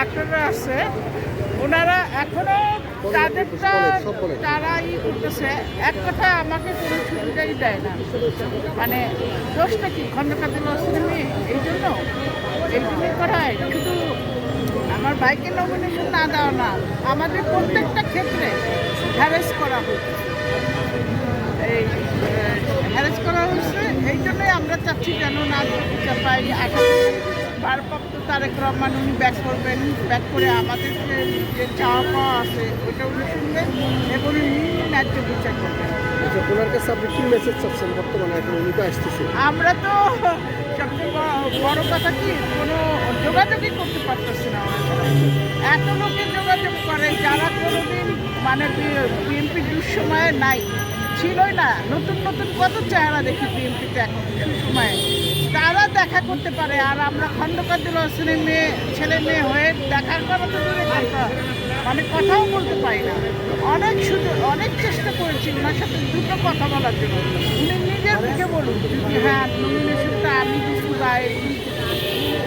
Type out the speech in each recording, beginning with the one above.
ডাক্তাররা আছে, ওনারা এখনো তাদেরটা তারা করতেছে। এক কথা আমাকে কোনো সুবিধাই দেয় না। মানে দোষটা কি খন্দকার মেয়ে, এই জন্যই করা হয়। শুধু আমার বাইকে নমিনেশন না দেওয়া না, আমাদের প্রত্যেকটা ক্ষেত্রে হ্যারেস করা হয়েছে। এই হ্যারেস করা হয়েছে, এই জন্যই আমরা চাচ্ছি যেন না বিচার পাই। ভারপ্রাপ্ত তারেক রহমান উনি ব্যাক করবেন, ব্যাক করে আমাদের যে চাওয়া পাওয়া আছে ওইটা উনি শুনবেন এবং উনি ন্যায্য বিচার করবেন। ওনার কাছে আপনি কি মেসেজ চাচ্ছেন বর্তমানে? এখন উনি তো আসতেছে। আমরা তো সবচেয়ে বড় কথা কি, কোনো যোগাযোগই করতে পারতেছি না। এত লোকে যোগাযোগ করে যারা কোনোদিন মানে বিএনপির দুঃসময়ে নাই, ছিলই না। নতুন নতুন কত চেহারা দেখি বিএনপিতে এখন সময়ে, তারা দেখা করতে পারে। আর আমরা খন্দকার হোসেনের ছেলে মেয়ে হয়ে দেখা করা তো দূরে কথা, মানে কথাও বলতে পারি না। অনেক চেষ্টা করেছি ওনার সাথে দুটো কথা বলার জন্য। উনি নিজের মুখে বলুন যদি হ্যাঁ নমিনেশনটা আমি দিচ্ছি বা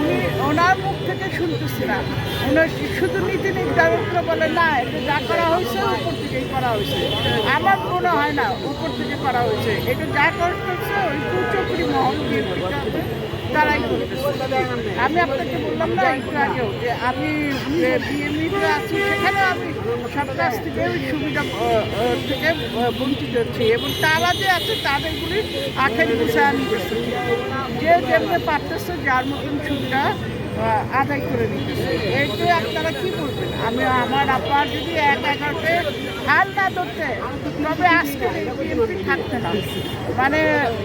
উনি ওনার মুখ থেকে শুনতেছি না। উনার শুধু নীতি নির্ধারণ করে বলে না, এটা যা করা হয়েছে উপর থেকেই করা হয়েছে। আমার মনে হয় না উপর থেকে করা হয়েছে, এটা যা করতেছে ওই কুচক্রি মহল তারাই করতেছে। আমি আপনাকে বললাম না একটু আগেও যে আমি বিএমইতে আছি, সেখানে আমি সব কাছ থেকে ওই সুবিধা থেকে বঞ্চিত হচ্ছি এবং তারা যে আছে তাদেরগুলি আখের বিষয় আমি করছি। যে যেমনি পারতেছে যার মতন সুবিধা আদায় করে নিতেছে। এইটাই আপনারা কী বলবেন? আমার আব্বার যদি 1-11-তে হাল না ধরতে, তবে আজকে বিএনপি থাকতে না, মানে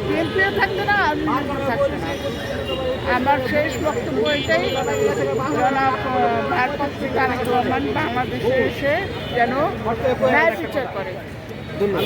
বিএনপিও থাকতে না, আর থাকতে না। আমার শেষ বক্তব্য এটাই, জনাব ভারপ্রাপ্ত তারেক রহমান বাংলাদেশে এসে যেন ন্যায় বিচার করে। ধন্যবাদ।